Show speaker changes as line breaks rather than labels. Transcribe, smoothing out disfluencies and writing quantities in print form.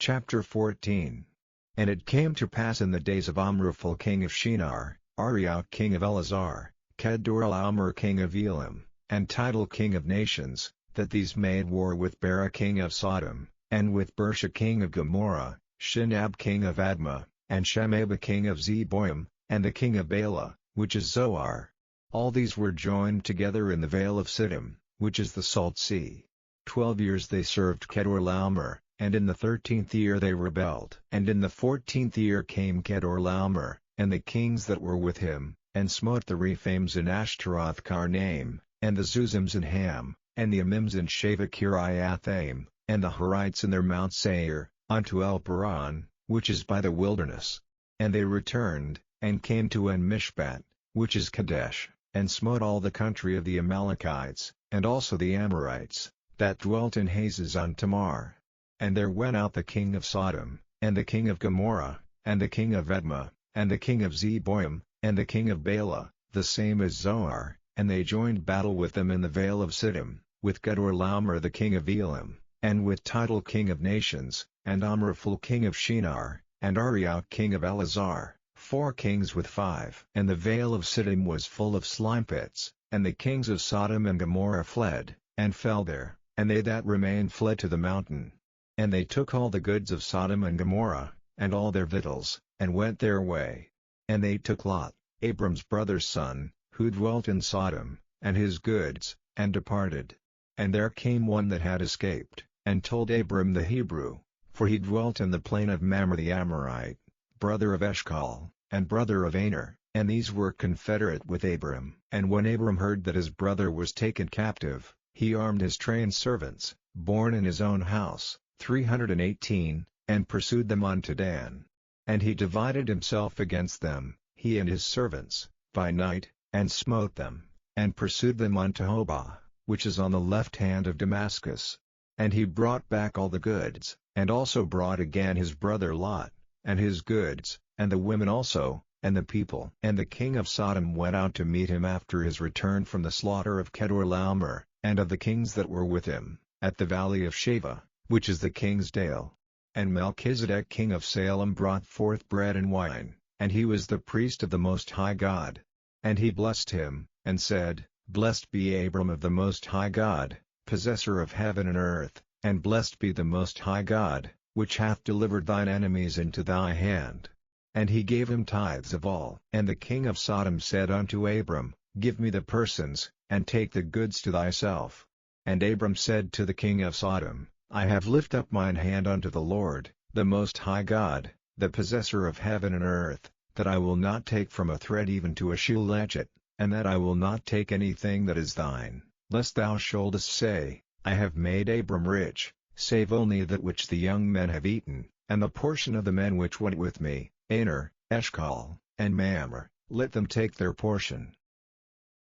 Chapter 14. And it came to pass in the days of Amraphel king of Shinar, Arioch king of Elazar, Kedorlaomer king of Elam, and Tidal king of nations, that these made war with Bera king of Sodom, and with Bersha king of Gomorrah, Shinab king of Admah, and Shemaba king of Zeboim, and the king of Bela, which is Zoar. All these were joined together in the vale of Siddim, which is the Salt Sea. 12 years they served Kedorlaomer, and in the 13th year they rebelled. And in the 14th year came Kedorlaomer, and the kings that were with him, and smote the Rephaims in Ashtaroth Karnaim, and the Zuzims in Ham, and the Amims in Shaveh Kiriathaim, and the Horites in their Mount Seir, unto El Paran, which is by the wilderness. And they returned, and came to En-Mishpat, which is Kadesh, and smote all the country of the Amalekites, and also the Amorites, that dwelt in Hazazon Tamar. And there went out the king of Sodom, and the king of Gomorrah, and the king of Admah, and the king of Zeboim, and the king of Bela, the same as Zoar, and they joined battle with them in the vale of Siddim, with Kedorlaomer the king of Elam, and with Tidal king of nations, and Amraphel king of Shinar, and Arioch king of Elazar, 4 kings with 5. And the vale of Siddim was full of slime pits, and the kings of Sodom and Gomorrah fled, and fell there, and they that remained fled to the mountain. And they took all the goods of Sodom and Gomorrah, and all their victuals, and went their way. And they took Lot, Abram's brother's son, who dwelt in Sodom, and his goods, and departed. And there came one that had escaped, and told Abram the Hebrew, for he dwelt in the plain of Mamre the Amorite, brother of Eshcol, and brother of Aner, and these were confederate with Abram. And when Abram heard that his brother was taken captive, he armed his trained servants, born in his own house, 318, and pursued them unto Dan. And he divided himself against them, he and his servants, by night, and smote them, and pursued them unto Hobah, which is on the left hand of Damascus. And he brought back all the goods, and also brought again his brother Lot, and his goods, and the women also, and the people. And the king of Sodom went out to meet him after his return from the slaughter of Kedorlaomer, and of the kings that were with him, at the valley of Shaveh, which is the king's dale. And Melchizedek king of Salem brought forth bread and wine, and he was the priest of the Most High God. And he blessed him, and said, Blessed be Abram of the Most High God, possessor of heaven and earth, and blessed be the Most High God, which hath delivered thine enemies into thy hand. And he gave him tithes of all. And the king of Sodom said unto Abram, Give me the persons, and take the goods to thyself. And Abram said to the king of Sodom, I have lifted up mine hand unto the Lord, the Most High God, the possessor of heaven and earth, that I will not take from a thread even to a shoe latchet, and that I will not take anything that is thine, lest thou shouldest say, I have made Abram rich, save only that which the young men have eaten, and the portion of the men which went with me, Aner, Eshcol, and Mamre, let them take their portion.